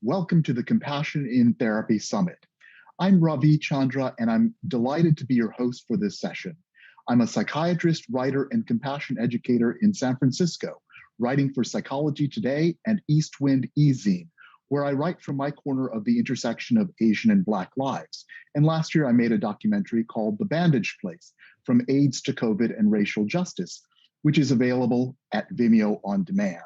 Welcome to the Compassion in Therapy Summit. I'm Ravi Chandra, and I'm delighted to be your host for this session. I'm a psychiatrist, writer, and compassion educator in San Francisco, writing for Psychology Today and Eastwind eZine, where I write from my corner of the intersection of Asian and Black lives. And last year, I made a documentary called The Bandage Place, From AIDS to COVID and Racial Justice, which is available at Vimeo on demand.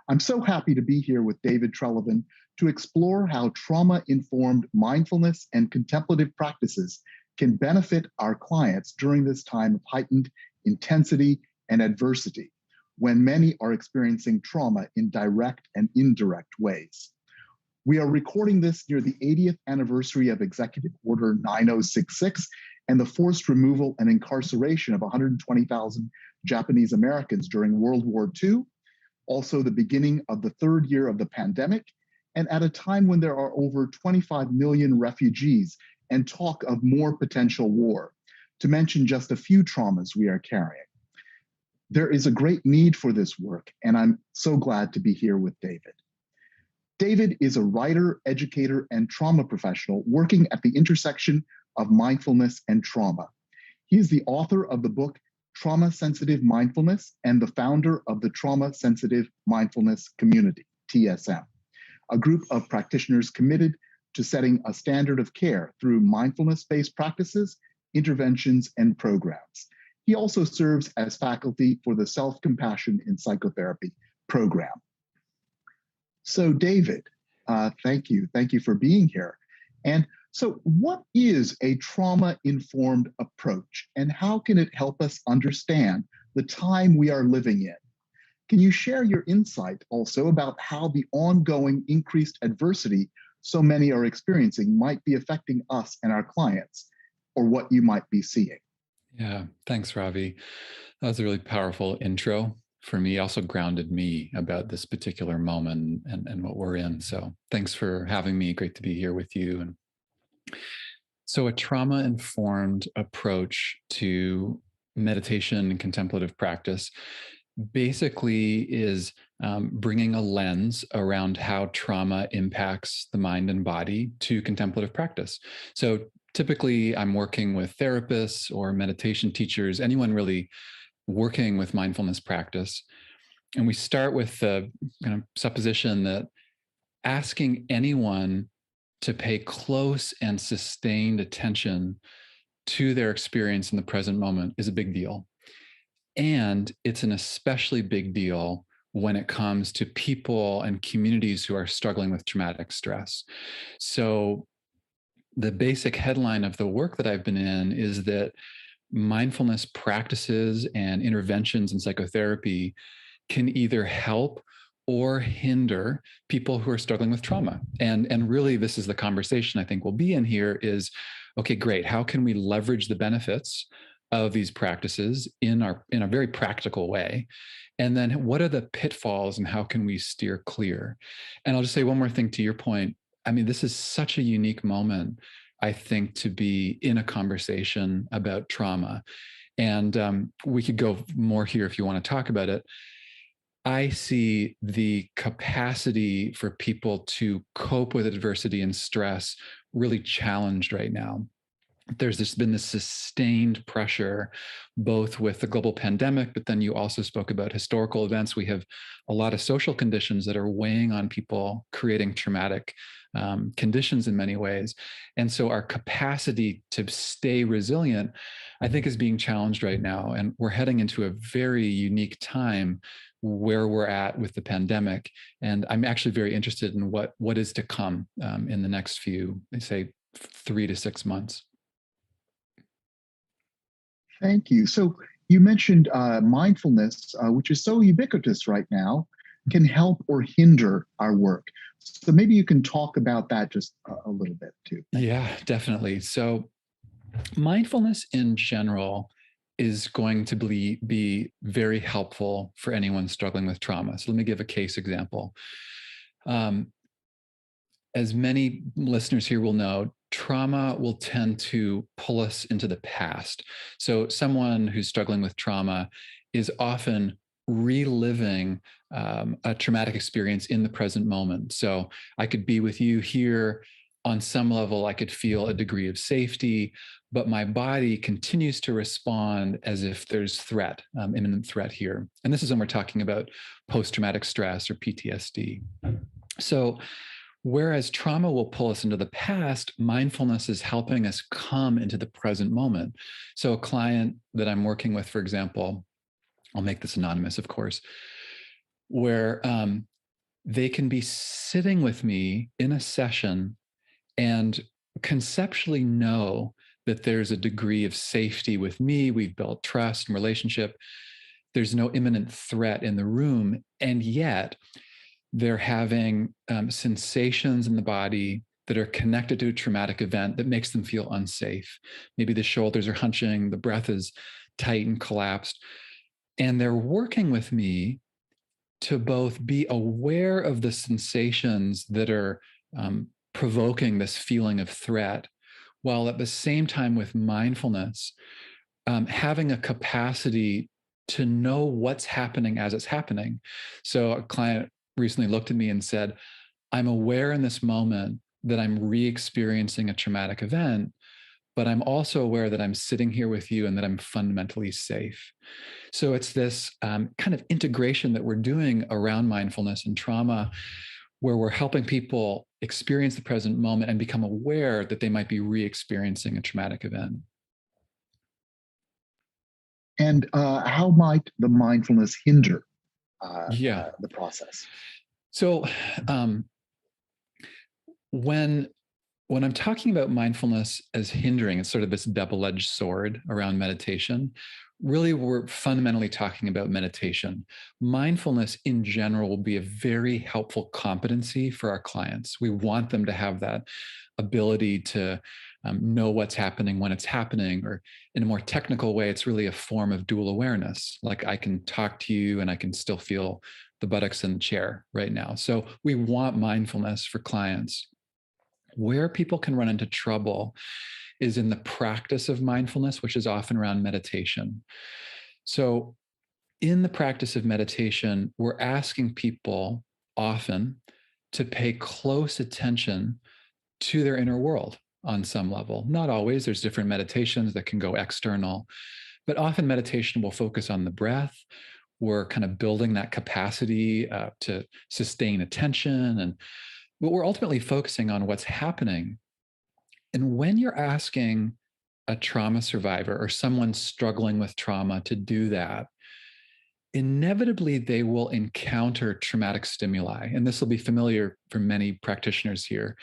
I'm so happy to be here with David Treleaven to explore how trauma-informed mindfulness and contemplative practices can benefit our clients during this time of heightened intensity and adversity, when many are experiencing trauma in direct and indirect ways. We are recording this near the 80th anniversary of Executive Order 9066 and the forced removal and incarceration of 120,000 Japanese Americans during World War II, also the beginning of the third year of the pandemic, and at a time when there are over 25 million refugees and talk of more potential war, to mention just a few traumas we are carrying. There is a great need for this work, and I'm so glad to be here with David. David is a writer, educator, and trauma professional working at the intersection of mindfulness and trauma. He is the author of the book Trauma-Sensitive Mindfulness and the founder of the Trauma-Sensitive Mindfulness Community, TSM, a group of practitioners committed to setting a standard of care through mindfulness-based practices, interventions, and programs. He also serves as faculty for the Self-Compassion in Psychotherapy program. So David, thank you. Thank you for being here. And so what is a trauma-informed approach, and how can it help us understand the time we are living in? Can you share your insight also about how the ongoing increased adversity so many are experiencing might be affecting us and our clients, or what you might be seeing? Yeah, thanks, Ravi. That was a really powerful intro for me, also grounded me about this particular moment and what we're in. So thanks for having me. Great to be here with you. And so a trauma-informed approach to meditation and contemplative practice basically is bringing a lens around how trauma impacts the mind and body to contemplative practice. So typically I'm working with therapists or meditation teachers, anyone really working with mindfulness practice. And we start with the kind of supposition that asking anyone to pay close and sustained attention to their experience in the present moment is a big deal. And it's an especially big deal when it comes to people and communities who are struggling with traumatic stress. So the basic headline of the work that I've been in is that mindfulness practices and interventions in psychotherapy can either help or hinder people who are struggling with trauma. And really, this is the conversation I think we'll be in here is, okay, great. How can we leverage the benefits of these practices in a very practical way? And then what are the pitfalls and how can we steer clear? And I'll just say one more thing to your point. I mean, this is such a unique moment, I think, to be in a conversation about trauma. And we could go more here if you want to talk about it. I see the capacity for people to cope with adversity and stress really challenged right now. There's been this sustained pressure, both with the global pandemic, but then you also spoke about historical events. We have a lot of social conditions that are weighing on people, creating traumatic conditions in many ways. And so our capacity to stay resilient, I think, is being challenged right now. And we're heading into a very unique time where we're at with the pandemic. And I'm actually very interested in what is to come in the next few, say, 3 to 6 months. Thank you. So you mentioned mindfulness, which is so ubiquitous right now, can help or hinder our work. So maybe you can talk about that just a little bit too. Yeah, definitely. So mindfulness in general is going to be very helpful for anyone struggling with trauma. So let me give a case example. As many listeners here will know, trauma will tend to pull us into the past. So someone who's struggling with trauma is often reliving a traumatic experience in the present moment. So I could be with you here. On some level, I could feel a degree of safety, but my body continues to respond as if there's threat, imminent threat here. And this is when we're talking about post-traumatic stress or PTSD. So whereas trauma will pull us into the past, mindfulness is helping us come into the present moment. So a client that I'm working with, for example, I'll make this anonymous, of course, where they can be sitting with me in a session and conceptually know that there's a degree of safety with me. We've built trust and relationship. There's no imminent threat in the room. And yet they're having sensations in the body that are connected to a traumatic event that makes them feel unsafe. Maybe the shoulders are hunching, the breath is tight and collapsed. And they're working with me to both be aware of the sensations that are provoking this feeling of threat, while at the same time with mindfulness, having a capacity to know what's happening as it's happening. So a client recently looked at me and said, I'm aware in this moment that I'm re-experiencing a traumatic event, but I'm also aware that I'm sitting here with you and that I'm fundamentally safe. So it's this kind of integration that we're doing around mindfulness and trauma, where we're helping people experience the present moment and become aware that they might be re-experiencing a traumatic event. And how might the mindfulness hinder the process? So when I'm talking about mindfulness as hindering, it's sort of this double-edged sword around meditation. Really, we're fundamentally talking about meditation. Mindfulness in general will be a very helpful competency for our clients. We want them to have that ability to know what's happening when it's happening, or in a more technical way, it's really a form of dual awareness. Like I can talk to you and I can still feel the buttocks in the chair right now. So we want mindfulness for clients. Where people can run into trouble is in the practice of mindfulness, which is often around meditation. So in the practice of meditation, we're asking people often to pay close attention to their inner world on some level. Not always, there's different meditations that can go external, but often meditation will focus on the breath. We're kind of building that capacity to sustain attention, but we're ultimately focusing on what's happening. And when you're asking a trauma survivor or someone struggling with trauma to do that, inevitably they will encounter traumatic stimuli. And this will be familiar for many practitioners here.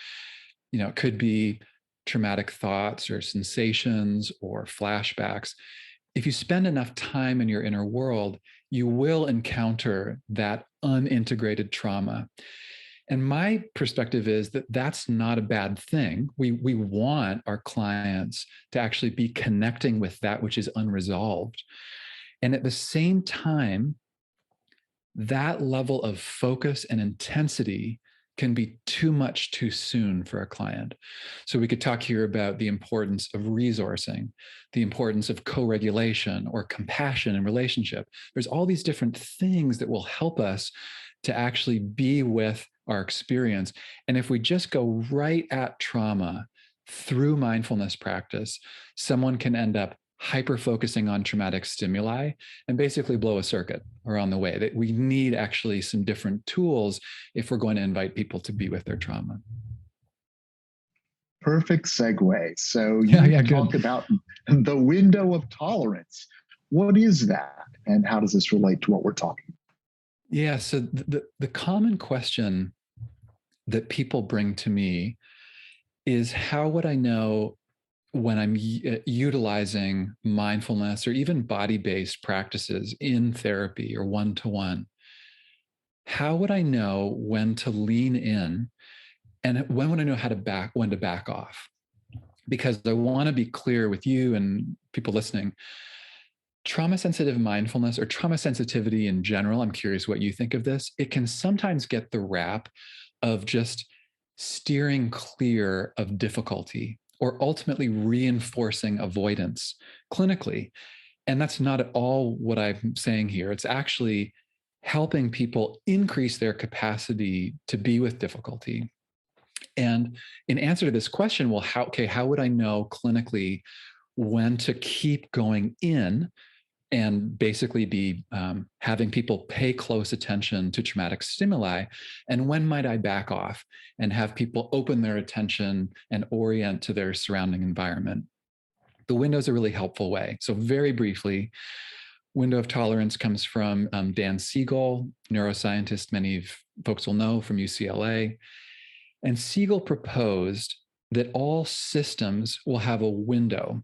You know, it could be traumatic thoughts or sensations or flashbacks. If you spend enough time in your inner world, you will encounter that unintegrated trauma. And my perspective is that that's not a bad thing. We want our clients to actually be connecting with that which is unresolved. And at the same time, that level of focus and intensity can be too much too soon for a client. So we could talk here about the importance of resourcing, the importance of co-regulation or compassion in relationship. There's all these different things that will help us to actually be with our experience. And if we just go right at trauma through mindfulness practice, someone can end up hyper-focusing on traumatic stimuli and basically blow a circuit around the way. That we need actually some different tools if we're going to invite people to be with their trauma. Perfect segue. So you talked about the window of tolerance. What is that? And how does this relate to what we're talking about? Yeah, so the common question that people bring to me is, how would I know when I'm utilizing mindfulness or even body-based practices in therapy or one-to-one? How would I know when to lean in, and when would I know when to back off? Because I want to be clear with you and people listening. Trauma sensitive mindfulness, or trauma sensitivity in general, I'm curious what you think of this. It can sometimes get the rap of just steering clear of difficulty or ultimately reinforcing avoidance clinically. And that's not at all what I'm saying here. It's actually helping people increase their capacity to be with difficulty. And in answer to this question, well, how would I know clinically when to keep going in and basically be having people pay close attention to traumatic stimuli? And when might I back off and have people open their attention and orient to their surrounding environment? The window is a really helpful way. So very briefly, window of tolerance comes from Dan Siegel, neuroscientist many folks will know from UCLA. And Siegel proposed that all systems will have a window.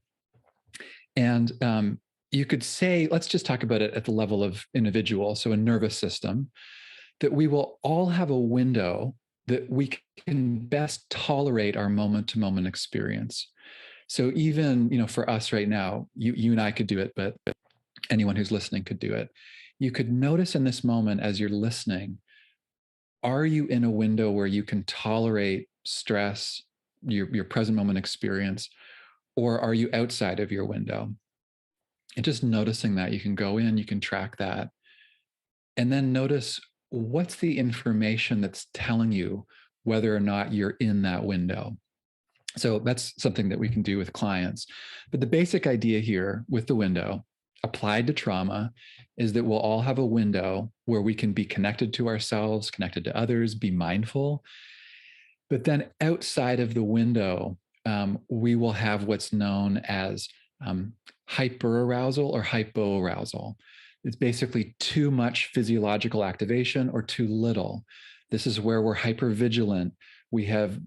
And you could say, let's just talk about it at the level of individual, so a nervous system, that we will all have a window that we can best tolerate our moment-to-moment experience. So even, for us right now, you and I could do it, but anyone who's listening could do it. You could notice in this moment as you're listening, are you in a window where you can tolerate stress, your present moment experience, or are you outside of your window? And just noticing that, you can go in, you can track that, and then notice what's the information that's telling you whether or not you're in that window. So that's something that we can do with clients. But the basic idea here with the window applied to trauma is that we'll all have a window where we can be connected to ourselves, connected to others, be mindful. But then outside of the window, we will have what's known as hyperarousal or hypoarousal. It's basically too much physiological activation or too little. This is where we're hypervigilant. We have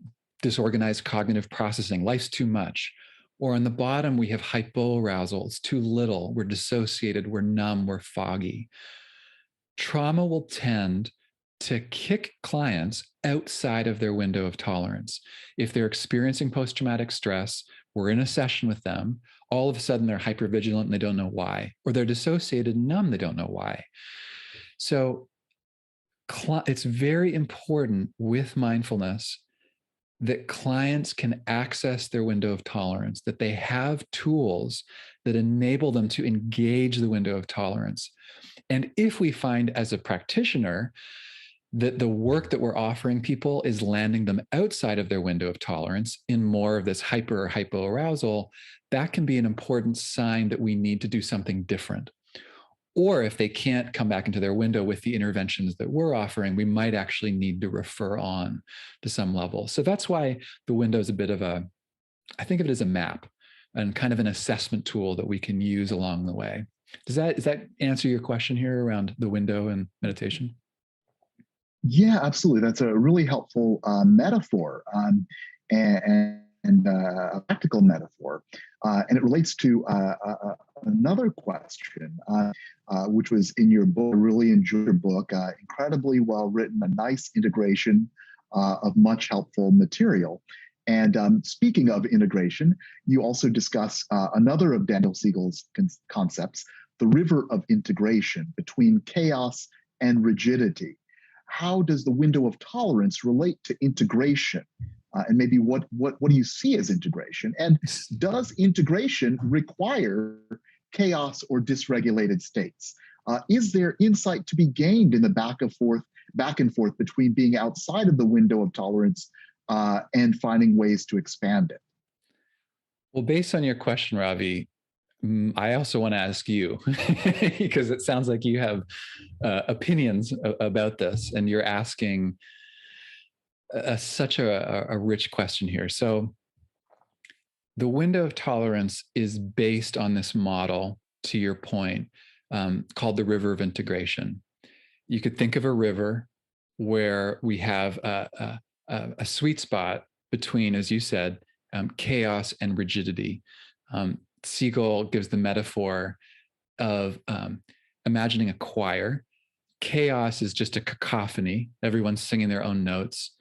disorganized cognitive processing. Life's too much. Or on the bottom, we have hypoarousal. It's too little. We're dissociated. We're numb. We're foggy. Trauma will tend to kick clients outside of their window of tolerance. If they're experiencing post-traumatic stress, we're in a session with them, all of a sudden they're hypervigilant and they don't know why, or they're dissociated and numb, they don't know why. So it's very important with mindfulness that clients can access their window of tolerance, that they have tools that enable them to engage the window of tolerance. And if we find as a practitioner that the work that we're offering people is landing them outside of their window of tolerance in more of this hyper or hypoarousal, that can be an important sign that we need to do something different. Or if they can't come back into their window with the interventions that we're offering, we might actually need to refer on to some level. So that's why the window is a bit of I think of it as a map and kind of an assessment tool that we can use along the way. Does that answer your question here around the window and meditation? Yeah, absolutely. That's a really helpful metaphor and a practical metaphor. And it relates to another question, which was in your book. I really enjoyed your book, incredibly well written, a nice integration of much helpful material. And speaking of integration, you also discuss another of Daniel Siegel's concepts, the river of integration between chaos and rigidity. How does the window of tolerance relate to integration? And maybe what do you see as integration? And does integration require chaos or dysregulated states? Is there insight to be gained in the back and forth between being outside of the window of tolerance and finding ways to expand it? Well, based on your question, Ravi, I also want to ask you, because it sounds like you have opinions about this, and you're asking such a rich question here. So the window of tolerance is based on this model, to your point, called the river of integration. You could think of a river where we have a sweet spot between, as you said, chaos and rigidity. Siegel gives the metaphor of imagining a choir. Chaos is just a cacophony. Everyone's singing their own notes.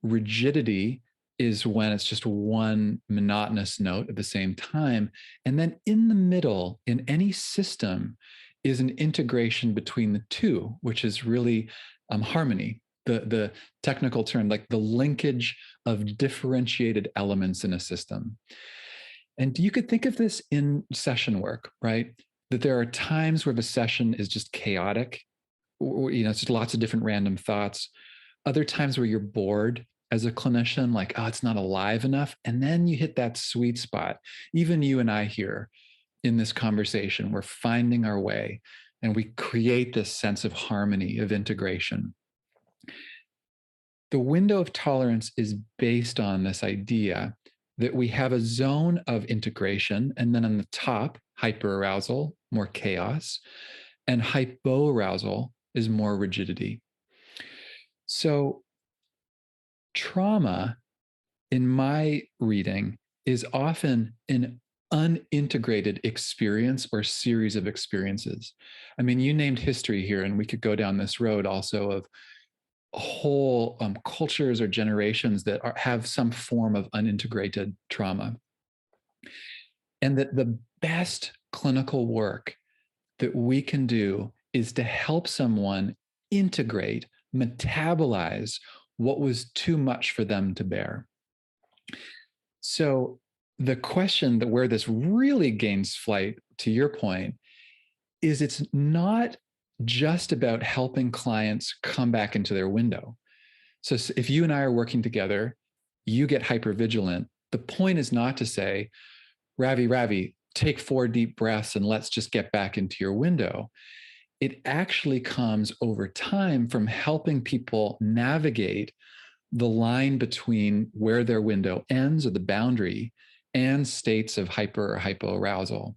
Rigidity is when it's just one monotonous note at the same time. And then in the middle, in any system, is an integration between the two, which is really harmony. The technical term, like the linkage of differentiated elements in a system. And you could think of this in session work, right? that there are times where the session is just chaotic, or, it's just lots of different random thoughts. Other times where you're bored as a clinician, like, oh, it's not alive enough. And then you hit that sweet spot. Even you and I here in this conversation, we're finding our way and we create this sense of harmony, of integration. The window of tolerance is based on this idea that we have a zone of integration, and then on the top, hyperarousal, more chaos, and hypoarousal is more rigidity. So trauma, in my reading, is often an unintegrated experience or series of experiences. I mean, you named history here, and we could go down this road also of whole cultures or generations that have some form of unintegrated trauma. And that the best clinical work that we can do is to help someone integrate, metabolize what was too much for them to bear. So the question that where this really gains flight, to your point, is it's not just about helping clients come back into their window. So if you and I are working together, you get hypervigilant. The point is not to say, Ravi, take 4 deep breaths and let's just get back into your window. It actually comes over time from helping people navigate the line between where their window ends, or the boundary, and states of hyper or hypoarousal.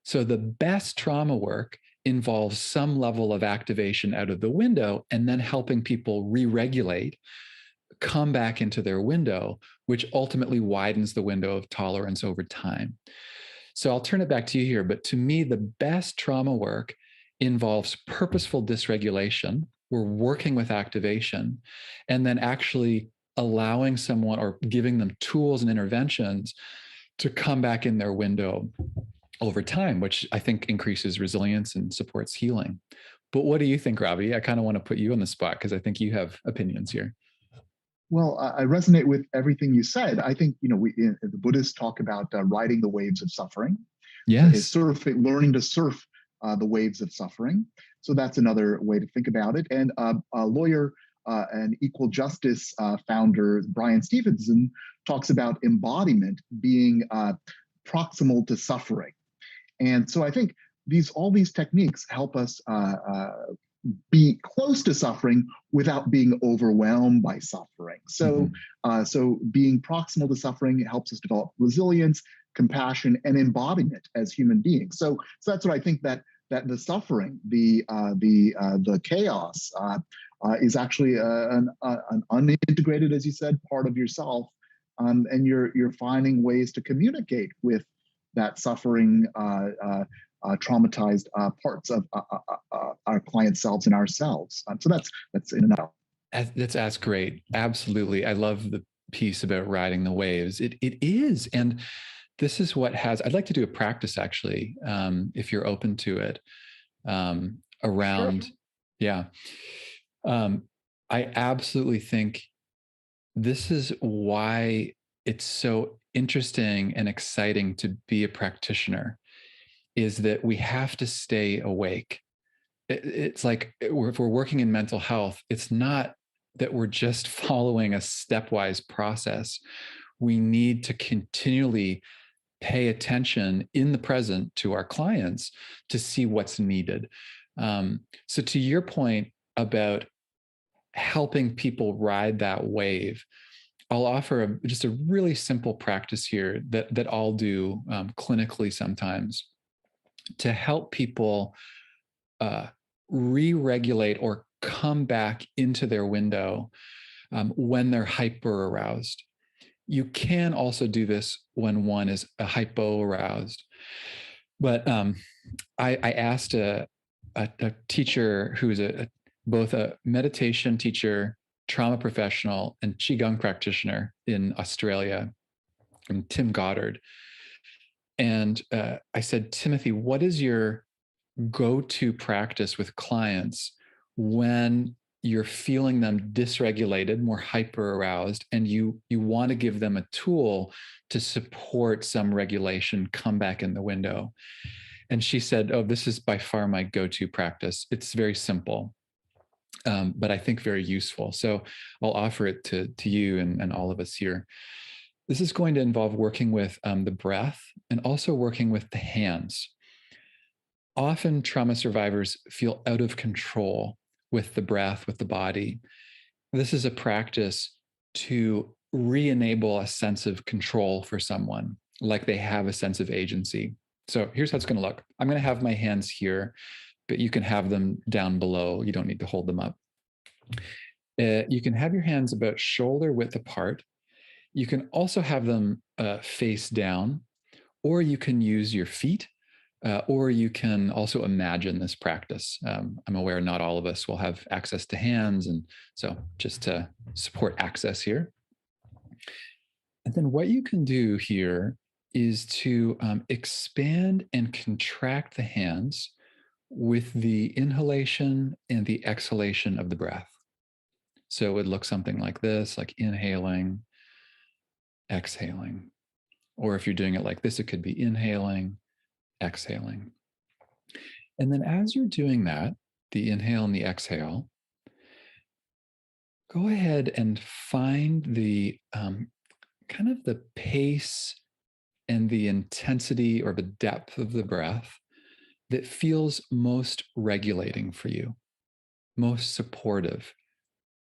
So the best trauma work involves some level of activation out of the window and then helping people re-regulate, come back into their window, which ultimately widens the window of tolerance over time. So I'll turn it back to you here. But to me, the best trauma work involves purposeful dysregulation. We're working with activation, and then actually allowing someone or giving them tools and interventions to come back in their window over time, which I think increases resilience and supports healing. But what do you think, Ravi? I kind of want to put you on the spot because I think you have opinions here. Well, I resonate with everything you said. I think, the Buddhists talk about riding the waves of suffering. Yes. Surfing, learning to surf the waves of suffering. So that's another way to think about it. And a lawyer and equal justice founder, Brian Stevenson, talks about embodiment being proximal to suffering. And so I think all these techniques help us be close to suffering without being overwhelmed by suffering. So, so being proximal to suffering helps us develop resilience, compassion, and embodiment as human beings. So that's what I think, that the suffering, the chaos, is actually an unintegrated, as you said, part of yourself, and you're finding ways to communicate with that suffering, traumatized parts of our client selves and ourselves. So that's in and out. That's great. Absolutely. I love the piece about riding the waves. It is. And this is what I'd like to do a practice actually, if you're open to it, around, Sure. Yeah. I absolutely think this is why it's so interesting and exciting to be a practitioner, is that we have to stay awake. It's like, if we're working in mental health, it's not that we're just following a stepwise process. We need to continually pay attention in the present to our clients to see what's needed. So to your point about helping people ride that wave, I'll offer just a really simple practice here that I'll do clinically sometimes to help people re-regulate or come back into their window when they're hyper aroused. You can also do this when one is hypo-aroused. But I asked a teacher who's both a meditation teacher, trauma professional, and Qigong practitioner in Australia, Tim Goddard. And I said, Timothy, what is your go-to practice with clients when you're feeling them dysregulated, more hyper aroused, and you want to give them a tool to support some regulation, come back in the window? And she said, oh, this is by far my go-to practice. It's very simple, but I think very useful. So I'll offer it to you and all of us here. This is going to involve working with the breath and also working with the hands. Often trauma survivors feel out of control with the breath, with the body. This is a practice to re-enable a sense of control for someone, like they have a sense of agency. So here's how it's going to look. I'm going to have my hands here, but you can have them down below. You don't need to hold them up. You can have your hands about shoulder width apart. You can also have them face down, or you can use your feet, or you can also imagine this practice. I'm aware not all of us will have access to hands, and so just to support access here. And then what you can do here is to expand and contract the hands with the inhalation and the exhalation of the breath. So it would look something like this, like inhaling, exhaling. Or if you're doing it like this, it could be inhaling, exhaling. And then as you're doing that, the inhale and the exhale, go ahead and find the kind of the pace and the intensity or the depth of the breath that feels most regulating for you, most supportive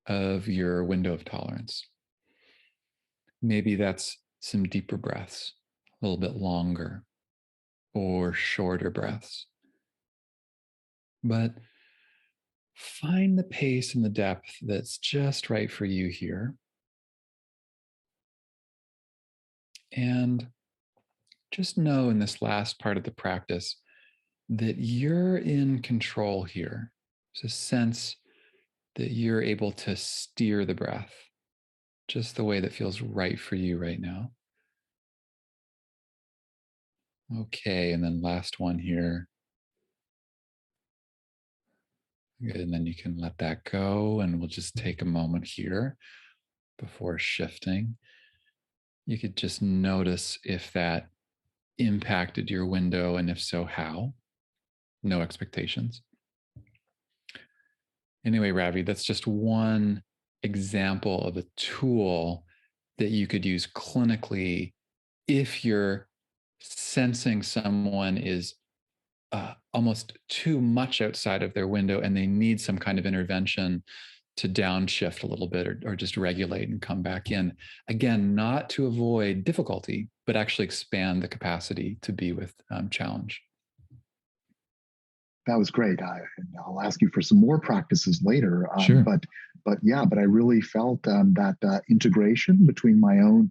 of your window of tolerance. Maybe that's some deeper breaths, a little bit longer, or shorter breaths. But find the pace and the depth that's just right for you here. And just know in this last part of the practice that you're in control here. There's a sense that you're able to steer the breath just the way that feels right for you right now. Okay, and then last one here. Good, and then you can let that go, and we'll just take a moment here before shifting. You could just notice if that impacted your window, and if so, how. No expectations. Anyway, Ravi, that's just one example of a tool that you could use clinically if you're sensing someone is almost too much outside of their window and they need some kind of intervention to downshift a little bit or just regulate and come back in. Again, not to avoid difficulty, but actually expand the capacity to be with challenge. That was great. I'll ask you for some more practices later. Sure. But I really felt that integration between my own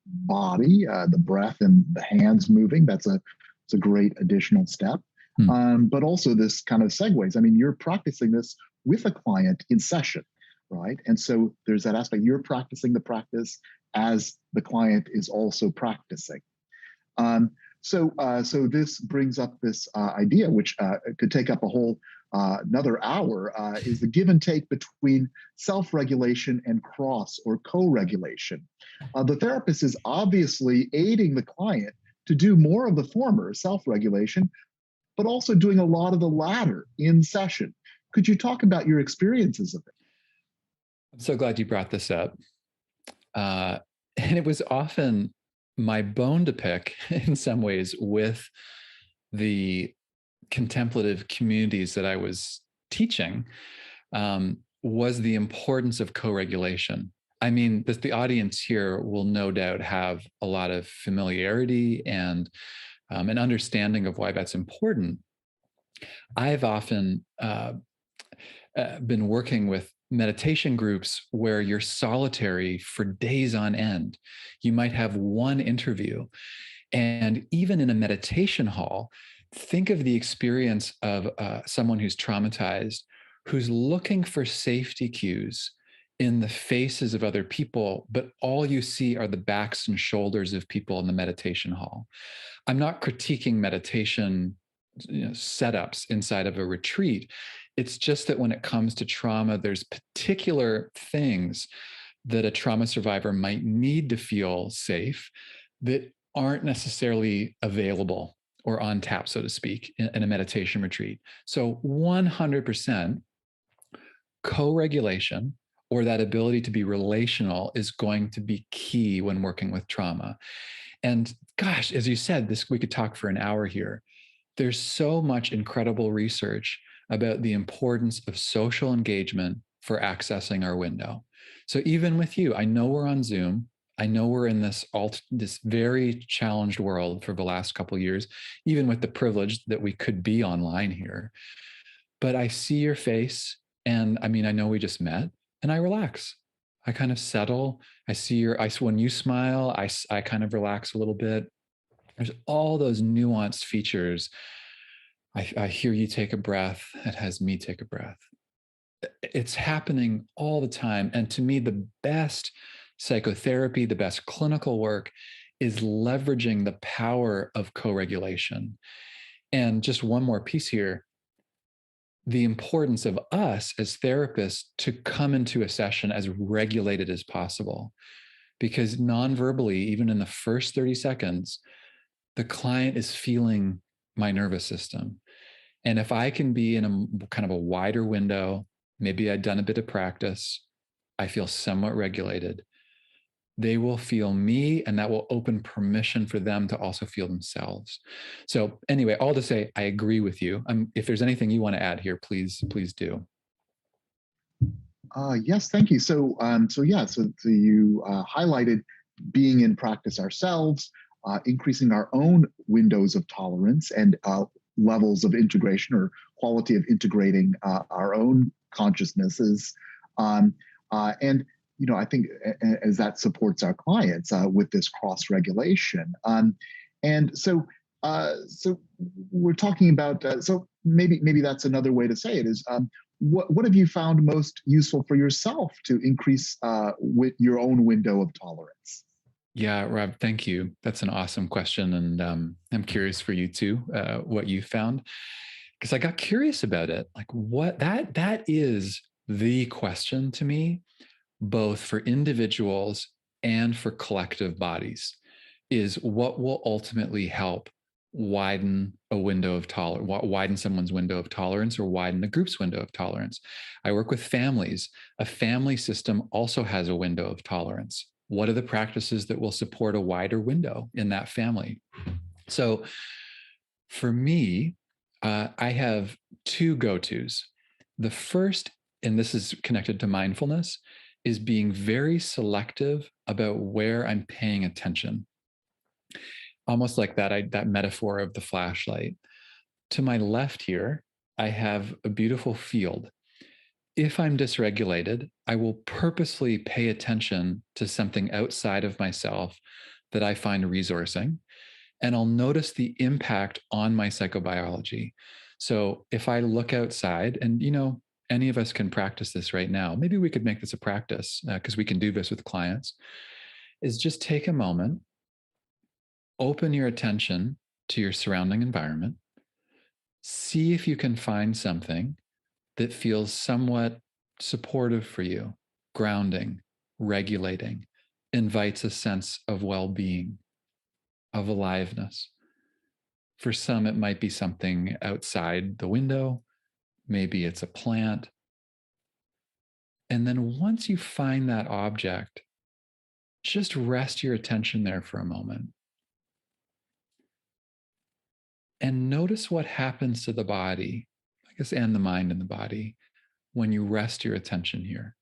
body, the breath, and the hands moving. It's a great additional step. But also this kind of segues. I mean, you're practicing this with a client in session, right? And so there's that aspect. You're practicing the practice as the client is also practicing. So this brings up this idea, which could take up a whole another hour, is the give and take between self-regulation and cross or co-regulation. The therapist is obviously aiding the client to do more of the former, self-regulation, but also doing a lot of the latter in session. Could you talk about your experiences of it? I'm so glad you brought this up. And it was often my bone to pick in some ways with the contemplative communities that I was teaching, was the importance of co-regulation. I mean, the audience here will no doubt have a lot of familiarity and an understanding of why that's important. I've often been working with meditation groups where you're solitary for days on end. You might have one interview. And even in a meditation hall, think of the experience of someone who's traumatized, who's looking for safety cues in the faces of other people, but all you see are the backs and shoulders of people in the meditation hall. I'm not critiquing meditation setups inside of a retreat. It's just that when it comes to trauma, there's particular things that a trauma survivor might need to feel safe that aren't necessarily available or on tap, so to speak, in a meditation retreat. So 100% co-regulation, or that ability to be relational, is going to be key when working with trauma. And gosh, as you said, this, we could talk for an hour here. There's so much incredible research about the importance of social engagement for accessing our window. So even with you, I know we're on Zoom. I know we're in this very challenged world for the last couple of years, even with the privilege that we could be online here. But I see your face, and I mean, I know we just met, and I relax. I kind of settle. I see your eyes. When you smile, I kind of relax a little bit. There's all those nuanced features. I hear you take a breath. It has me take a breath. It's happening all the time. And to me, the best psychotherapy, the best clinical work is leveraging the power of co-regulation. And just one more piece here, the importance of us as therapists to come into a session as regulated as possible. Because non-verbally, even in the first 30 seconds, the client is feeling my nervous system. And if I can be in a kind of a wider window, maybe I'd done a bit of practice, I feel somewhat regulated, they will feel me, and that will open permission for them to also feel themselves. So anyway, all to say, I agree with you. If there's anything you want to add here, please do. Yes, thank you. So you highlighted being in practice ourselves, increasing our own windows of tolerance and levels of integration or quality of integrating our own consciousnesses. And I think as that supports our clients with this cross-regulation. And so we're talking about, so maybe that's another way to say it is, what have you found most useful for yourself to increase with your own window of tolerance? Yeah, Rob, thank you. That's an awesome question. And I'm curious for you too, what you found, because I got curious about it. Like what that is the question to me, both for individuals and for collective bodies, is what will ultimately help widen a window of tolerance, widen someone's window of tolerance, or widen the group's window of tolerance. I work with families. A family system also has a window of tolerance. What are the practices that will support a wider window in that family? So for me, I have two go-tos. The first, and this is connected to mindfulness, is being very selective about where I'm paying attention. Almost like that metaphor of the flashlight. To my left here, I have a beautiful field. If I'm dysregulated, I will purposely pay attention to something outside of myself that I find resourcing, and I'll notice the impact on my psychobiology. So if I look outside, and any of us can practice this right now, maybe we could make this a practice because we can do this with clients, is just take a moment, open your attention to your surrounding environment, see if you can find something that feels somewhat supportive for you, grounding, regulating, invites a sense of well-being, of aliveness. For some, it might be something outside the window. Maybe it's a plant. And then once you find that object, just rest your attention there for a moment. And notice what happens to the body, I guess, and the mind and the body when you rest your attention here.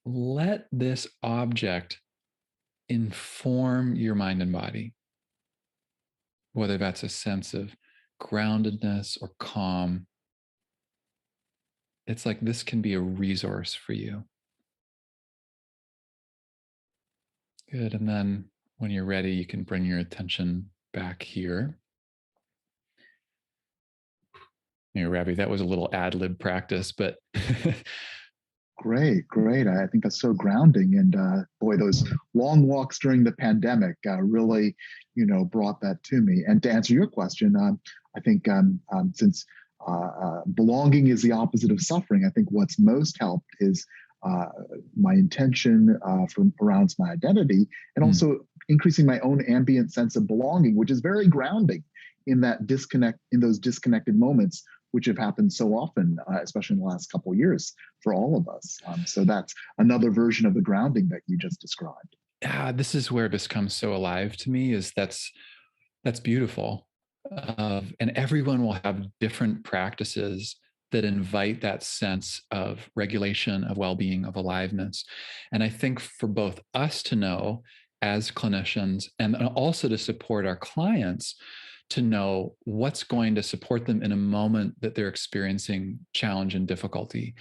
Let this object inform your mind and body, whether that's a sense of groundedness or calm. It's like this can be a resource for you. Good. And then when you're ready, you can bring your attention back here. Ravi, that was a little ad-lib practice, but Great. I think that's so grounding. And boy, those long walks during the pandemic really, brought that to me. And to answer your question, I think since belonging is the opposite of suffering, I think what's most helped is my intention from around my identity, and also increasing my own ambient sense of belonging, which is very grounding in that disconnect, in those disconnected moments, which have happened so often, especially in the last couple of years for all of us. So that's another version of the grounding that you just described. Yeah, this is where this comes so alive to me. Is that's beautiful, and everyone will have different practices that invite that sense of regulation, of well-being, of aliveness. And I think for both us to know as clinicians, and also to support our clients to know what's going to support them in a moment that they're experiencing challenge and difficulty.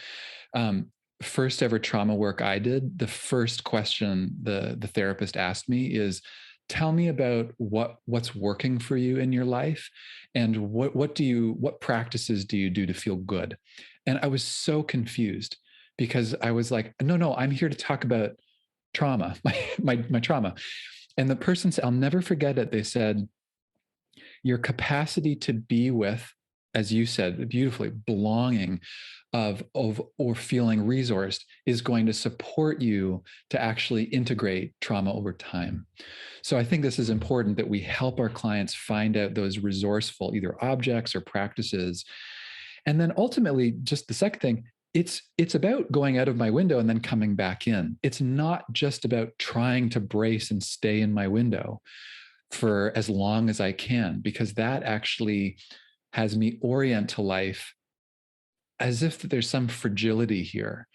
Um, First ever trauma work I did, the first question the therapist asked me is, tell me about what's working for you in your life, and what practices do you do to feel good. And I was so confused, because I was like, no, I'm here to talk about trauma, my trauma. And the person said, I'll never forget it, they said, your capacity to be with, as you said beautifully, belonging, of or feeling resourced, is going to support you to actually integrate trauma over time. So I think this is important, that we help our clients find out those resourceful either objects or practices. And then ultimately, just the second thing, it's about going out of my window and then coming back in. It's not just about trying to brace and stay in my window for as long as I can, because that actually has me orient to life as if there's some fragility here.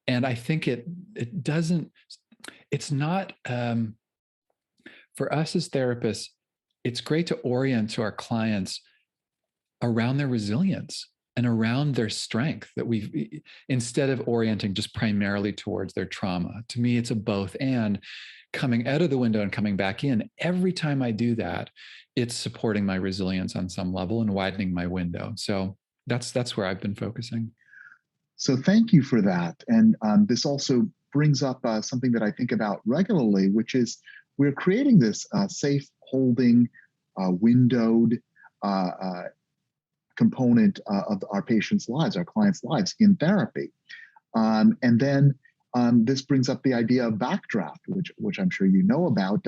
And I think it doesn't, it's not, for us as therapists, it's great to orient to our clients around their resilience and around their strength, that we've, instead of orienting just primarily towards their trauma. To me, it's a both and. Coming out of the window and coming back in, every time I do that, it's supporting my resilience on some level and widening my window. So that's where I've been focusing. So thank you for that. And this also brings up something that I think about regularly, which is we're creating this safe, holding, windowed component of our patients' lives, our clients' lives in therapy. And then this brings up the idea of backdraft, which I'm sure you know about,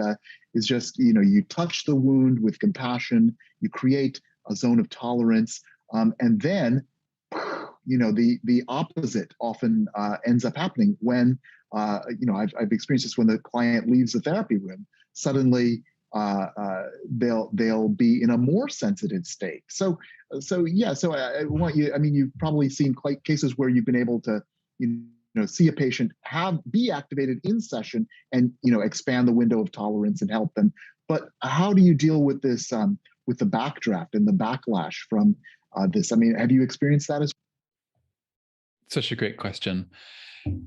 is just, you touch the wound with compassion, you create a zone of tolerance, and then, the opposite often ends up happening when, I've experienced this when the client leaves the therapy room. Suddenly, they'll be in a more sensitive state. So I want you. I mean, you've probably seen cases where you've been able to, see a patient be activated in session and expand the window of tolerance and help them. But how do you deal with this, with the backdraft and the backlash from this? I mean, have you experienced that as well? Such a great question.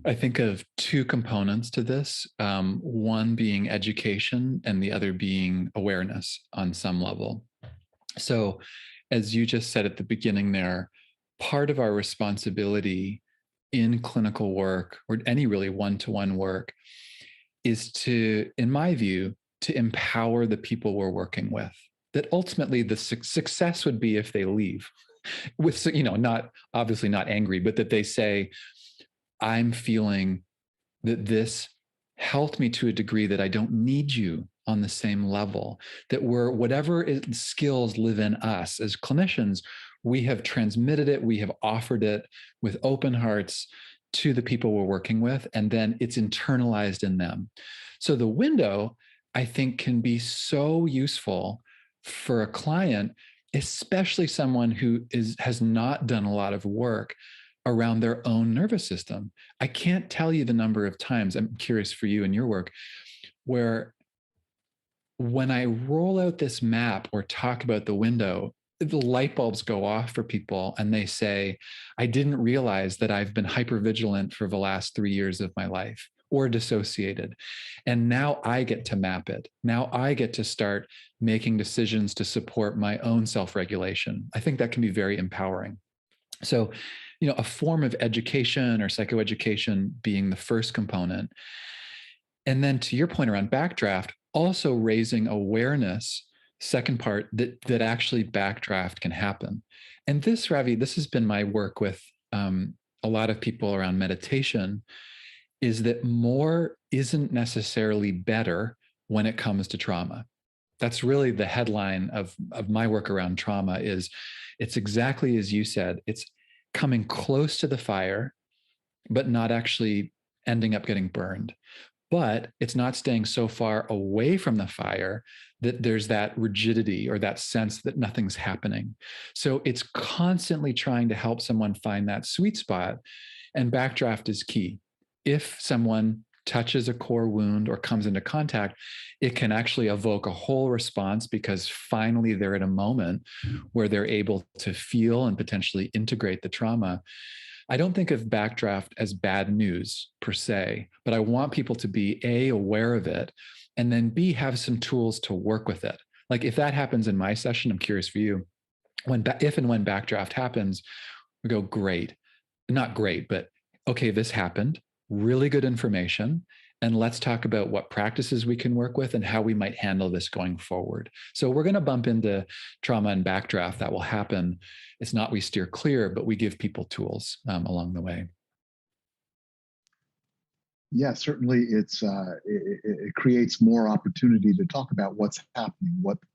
I think of two components to this, one being education and the other being awareness on some level. So, as you just said at the beginning there, part of our responsibility in clinical work, or any really one-to-one work, is to, in my view, to empower the people we're working with. That ultimately the success would be if they leave with, not obviously not angry, but that they say, I'm feeling that this helped me to a degree that I don't need you on the same level, that whatever skills live in us as clinicians, we have transmitted it, we have offered it with open hearts to the people we're working with, and then it's internalized in them. So the window, I think, can be so useful for a client, especially someone who has not done a lot of work around their own nervous system. I can't tell you the number of times, I'm curious for you in your work, where when I roll out this map or talk about the window, the light bulbs go off for people and they say, I didn't realize that I've been hypervigilant for the last 3 years of my life, or dissociated. And now I get to map it. Now I get to start making decisions to support my own self-regulation. I think that can be very empowering. So, a form of education or psychoeducation being the first component. And then to your point around backdraft, also raising awareness, second part, that actually backdraft can happen. And this, Ravi, this has been my work with a lot of people around meditation, is that more isn't necessarily better, when it comes to trauma. That's really the headline of my work around trauma. Is it's exactly as you said. It's coming close to the fire, but not actually ending up getting burned. But it's not staying so far away from the fire that there's that rigidity or that sense that nothing's happening. So it's constantly trying to help someone find that sweet spot. And backdraft is key. If someone touches a core wound or comes into contact, it can actually evoke a whole response because finally they're at a moment where they're able to feel and potentially integrate the trauma. I don't think of backdraft as bad news per se, but I want people to be A, aware of it, and then B, have some tools to work with it. Like if that happens in my session, I'm curious for you, if and when backdraft happens, we go, great, not great, but okay, this happened, really good information. And let's talk about what practices we can work with and how we might handle this going forward. So we're going to bump into trauma and backdraft. That will happen. It's not we steer clear, but we give people tools along the way. Yeah, certainly it creates more opportunity to talk about what's happening, what the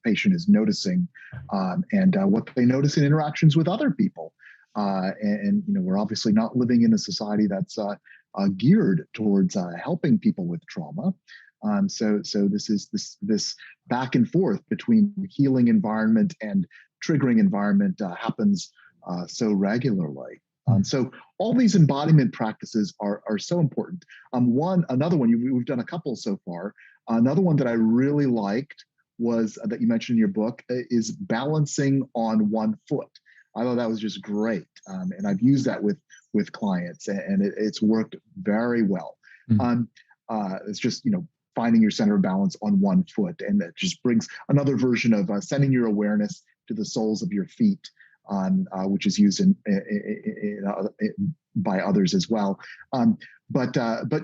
patient is noticing, and what they notice in interactions with other people. And we're obviously not living in a society that's geared towards helping people with trauma. So this is this back and forth between healing environment and triggering environment happens so regularly. So all these embodiment practices are so important. Another one, we've done a couple so far. Another one that I really liked was that you mentioned in your book is balancing on one foot. I thought that was just great, and I've used that with clients, and it's worked very well. Mm-hmm. It's just finding your center of balance on one foot, and that just brings another version of sending your awareness to the soles of your feet, which is used by others as well. But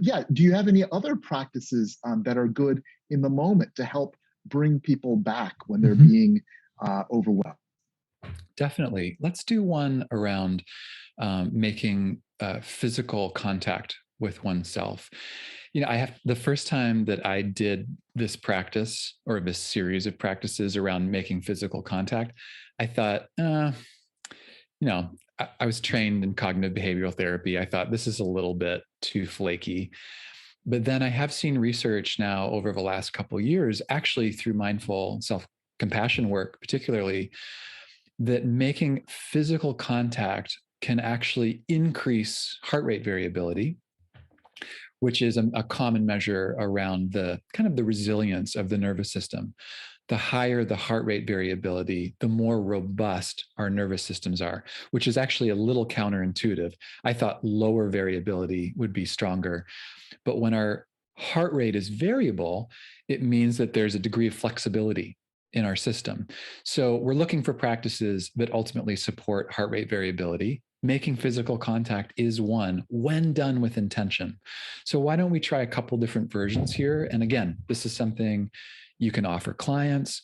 yeah, do you have any other practices that are good in the moment to help bring people back when they're being overwhelmed? Definitely. Let's do one around making physical contact with oneself. The first time that I did this practice or this series of practices around making physical contact, I thought, I was trained in cognitive behavioral therapy. I thought this is a little bit too flaky. But then I have seen research now over the last couple of years, actually through mindful self-compassion work, particularly, that making physical contact can actually increase heart rate variability, which is a common measure around the kind of the resilience of the nervous system. The higher the heart rate variability, the more robust our nervous systems are, which is actually a little counterintuitive. I thought lower variability would be stronger. But when our heart rate is variable, it means that there's a degree of flexibility in our system. So we're looking for practices that ultimately support heart rate variability. Making physical contact is one when done with intention. So why don't we try a couple different versions here? And again, this is something you can offer clients.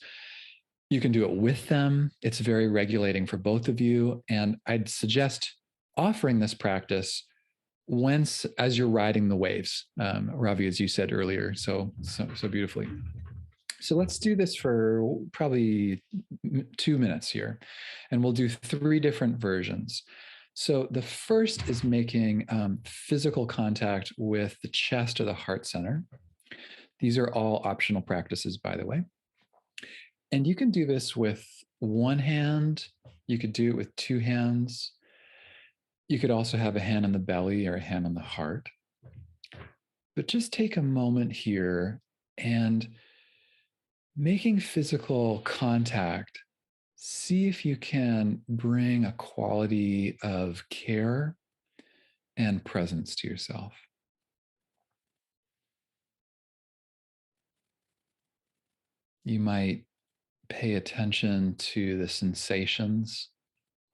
You can do it with them. It's very regulating for both of you. And I'd suggest offering this practice as you're riding the waves, Ravi, as you said earlier, so beautifully. So let's do this for probably 2 minutes here, and we'll do 3 different versions. So the first is making physical contact with the chest or the heart center. These are all optional practices, by the way. And you can do this with one hand. You could do it with 2 hands. You could also have a hand on the belly or a hand on the heart. But just take a moment here and making physical contact, see if you can bring a quality of care and presence to yourself. You might pay attention to the sensations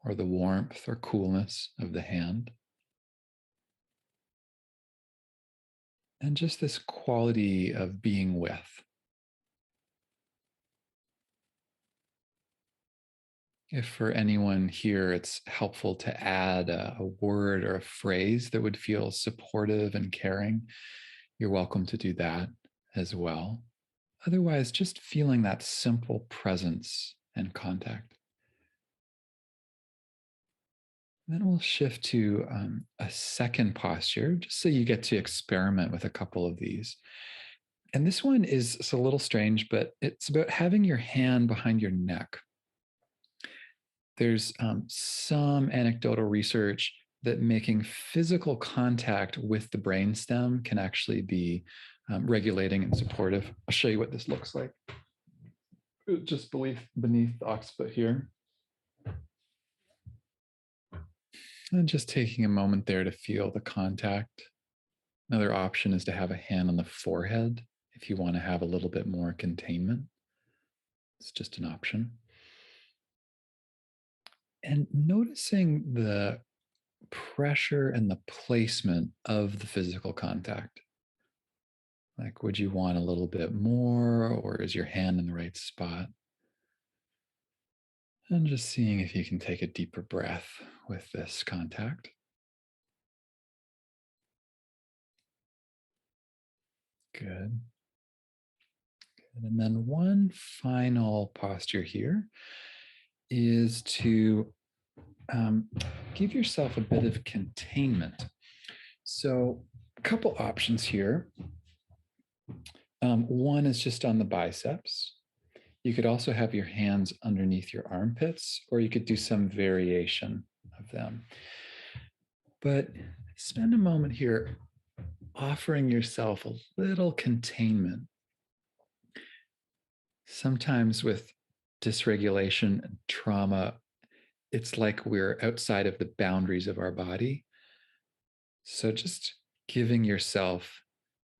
or the warmth or coolness of the hand. And just this quality of being with. If for anyone here it's helpful to add a word or a phrase that would feel supportive and caring, you're welcome to do that as well. Otherwise, just feeling that simple presence and contact. Then we'll shift to a second posture, just so you get to experiment with a couple of these. And this one is it's a little strange, but it's about having your hand behind your neck. There's some anecdotal research that making physical contact with the brainstem can actually be regulating and supportive. I'll show you what this looks like. Just beneath the occiput here. And just taking a moment there to feel the contact. Another option is to have a hand on the forehead if you want to have a little bit more containment. It's just an option. And noticing the pressure and the placement of the physical contact. Like, would you want a little bit more, or is your hand in the right spot? And just seeing if you can take a deeper breath with this contact. Good. And then one final posture here is to give yourself a bit of containment. So a couple options here. One is just on the biceps. You could also have your hands underneath your armpits, or you could do some variation of them. But spend a moment here offering yourself a little containment. Sometimes with dysregulation and trauma, it's like we're outside of the boundaries of our body. So just giving yourself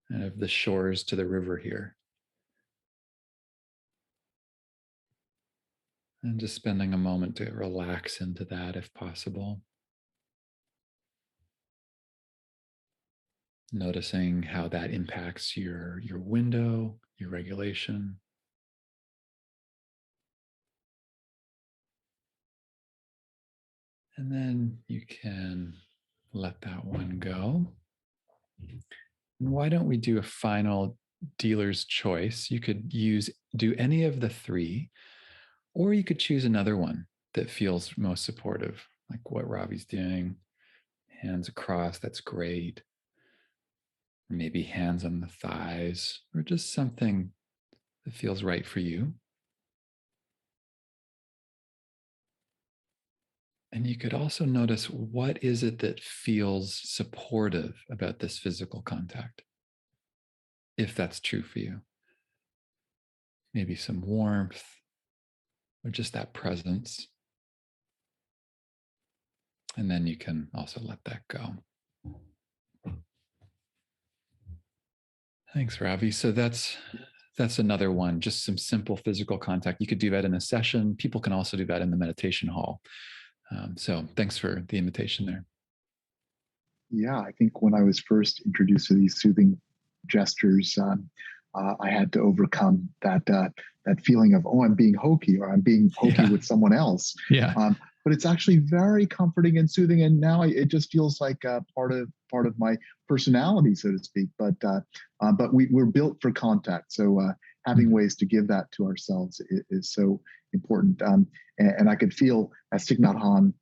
kind of the shores to the river here. And just spending a moment to relax into that if possible. Noticing how that impacts your window, your regulation. And then you can let that one go. And why don't we do a final dealer's choice? You could do any of the three, or you could choose another one that feels most supportive, like what Ravi's doing. Hands across, that's great. Maybe hands on the thighs, or just something that feels right for you. And you could also notice, what is it that feels supportive about this physical contact, if that's true for you. Maybe some warmth, or just that presence. And then you can also let that go. Thanks, Ravi. So that's another one, just some simple physical contact. You could do that in a session. People can also do that in the meditation hall. So thanks for the invitation there. Yeah, I think when I was first introduced to these soothing gestures, I had to overcome that feeling of, oh, I'm being hokey, or I'm being hokey with someone else. Yeah. But it's actually very comforting and soothing, and now it just feels like part of my personality, so to speak. But we're built for contact, so having ways to give that to ourselves is so important. And I could feel, as Thich Nhat Hanh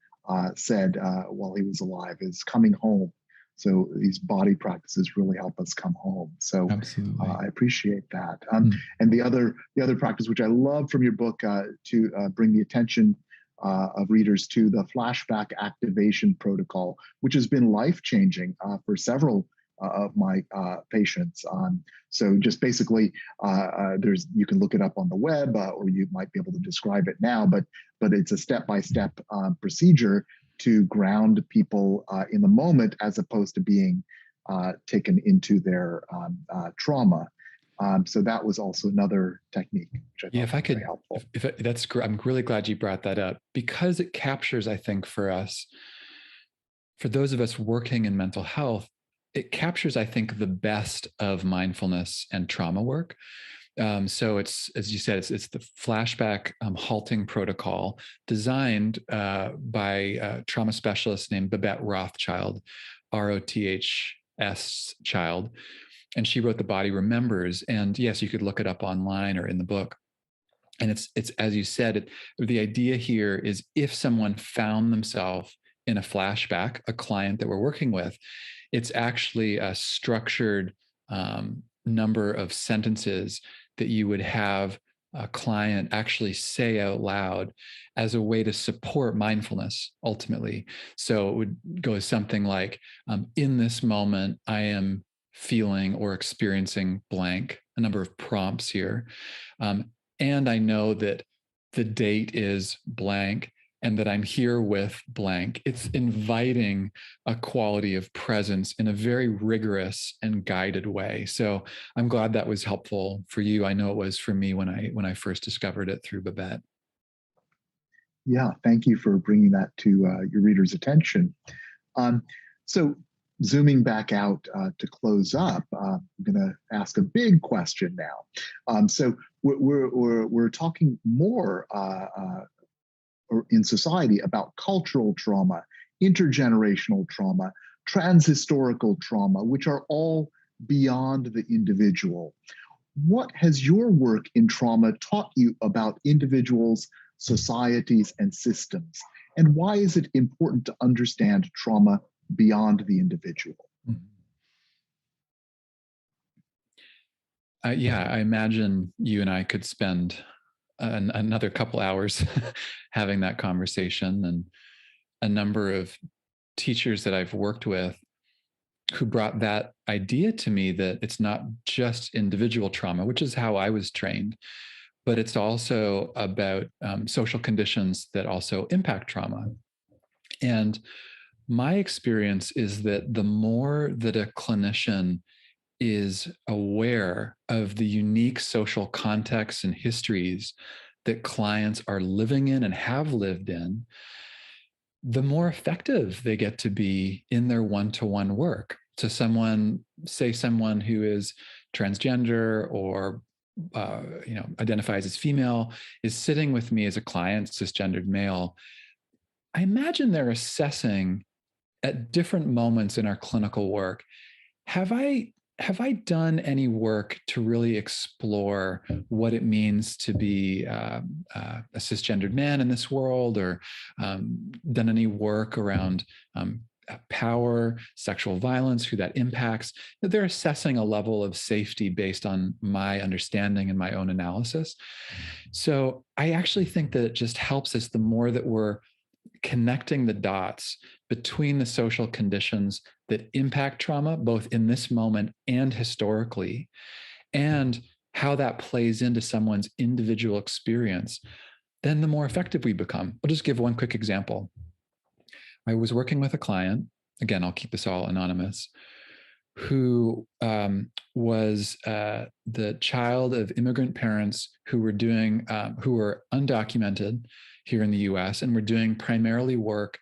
said while he was alive, is coming home. So these body practices really help us come home. So I appreciate that. And the other practice, which I love from your book, to bring the attention of readers to the Flashback activation protocol, which has been life-changing for several of my patients. So just basically, you can look it up on the web, or you might be able to describe it now, but it's a step-by-step procedure to ground people in the moment, as opposed to being taken into their trauma. So that was also another technique, which I thought if I could, very helpful. That's great. I'm really glad you brought that up, because it captures, I think, for those of us working in mental health, it captures, I think, the best of mindfulness and trauma work. So it's, as you said, it's the Flashback Halting protocol, designed by a trauma specialist named Babette Rothschild, Roths Child. and she wrote The Body Remembers. And yes, you could look it up online or in the book. And it's as you said, the idea here is if someone found themselves in a flashback, a client that we're working with, it's actually a structured number of sentences that you would have a client actually say out loud as a way to support mindfulness ultimately. So it would go something like, in this moment, I am feeling or experiencing blank, a number of prompts here. And I know that the date is blank and that I'm here with blank. It's inviting a quality of presence in a very rigorous and guided way. So I'm glad that was helpful for you. I know it was for me when I first discovered it through Babette. Yeah, thank you for bringing that to your readers' attention. So zooming back out to close up, I'm going to ask a big question now. So we're talking more or in society about cultural trauma, intergenerational trauma, transhistorical trauma, which are all beyond the individual. What has your work in trauma taught you about individuals, societies, and systems? And why is it important to understand trauma beyond the individual? Yeah, I imagine you and I could spend another couple hours having that conversation. And a number of teachers that I've worked with who brought that idea to me that it's not just individual trauma, which is how I was trained, but it's also about social conditions that also impact trauma. And my experience is that the more that a clinician is aware of the unique social contexts and histories that clients are living in and have lived in, the more effective they get to be in their one-to-one work. So someone who is transgender or identifies as female is sitting with me as a client, cisgendered male. I imagine they're assessing at different moments in our clinical work, have I done any work to really explore what it means to be a cisgendered man in this world, or done any work around power, sexual violence, who that impacts? They're assessing a level of safety based on my understanding and my own analysis. So I actually think that it just helps us the more that we're connecting the dots between the social conditions that impact trauma, both in this moment and historically, and how that plays into someone's individual experience, then the more effective we become. I'll just give one quick example. I was working with a client, again, I'll keep this all anonymous, who was the child of immigrant parents who were undocumented here in the US, and were doing primarily work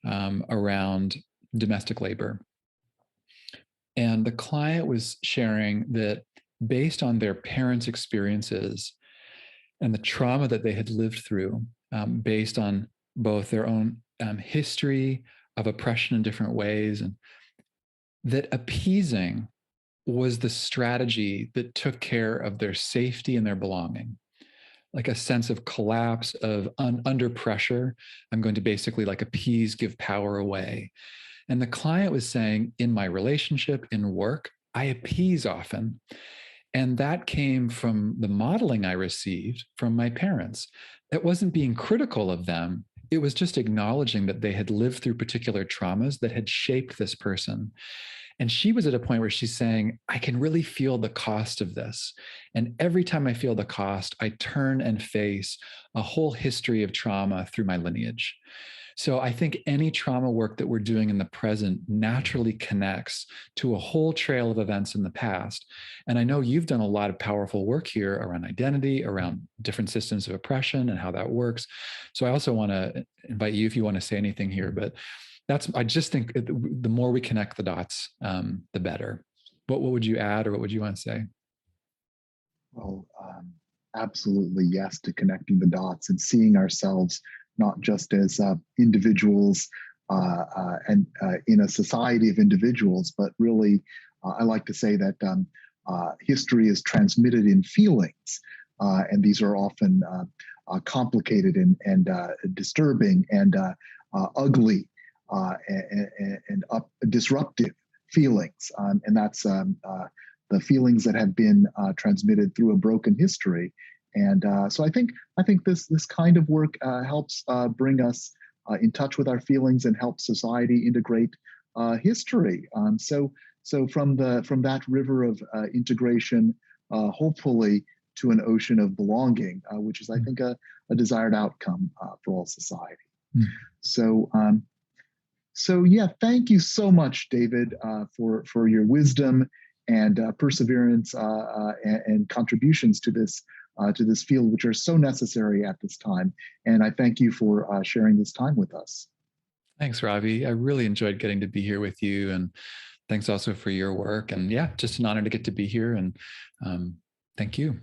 around domestic labor. And the client was sharing that based on their parents' experiences and the trauma that they had lived through, based on both their own history of oppression in different ways, and that appeasing was the strategy that took care of their safety and their belonging. Like a sense of collapse, of under pressure, I'm going to basically like appease, give power away. And the client was saying, in my relationship, in work, I appease often. And that came from the modeling I received from my parents. That wasn't being critical of them. It was just acknowledging that they had lived through particular traumas that had shaped this person. And she was at a point where she's saying, I can really feel the cost of this. And every time I feel the cost, I turn and face a whole history of trauma through my lineage. So I think any trauma work that we're doing in the present naturally connects to a whole trail of events in the past. And I know you've done a lot of powerful work here around identity, around different systems of oppression and how that works. So I also want to invite you if you want to say anything here, but I just think the more we connect the dots, the better. What would you add, or what would you want to say? Well, absolutely yes to connecting the dots and seeing ourselves not just as individuals and in a society of individuals, but really I like to say that history is transmitted in feelings, and these are often complicated and disturbing and ugly and disruptive feelings, and that's the feelings that have been transmitted through a broken history. And so I think this kind of work helps bring us in touch with our feelings and help society integrate history. So from that river of integration, hopefully to an ocean of belonging, which is, I think, a desired outcome for all society. Mm. So yeah, thank you so much, David, for your wisdom and perseverance and contributions to this field, which are so necessary at this time. And I thank you for sharing this time with us. Thanks, Ravi. I really enjoyed getting to be here with you, and thanks also for your work. And yeah, just an honor to get to be here. And thank you.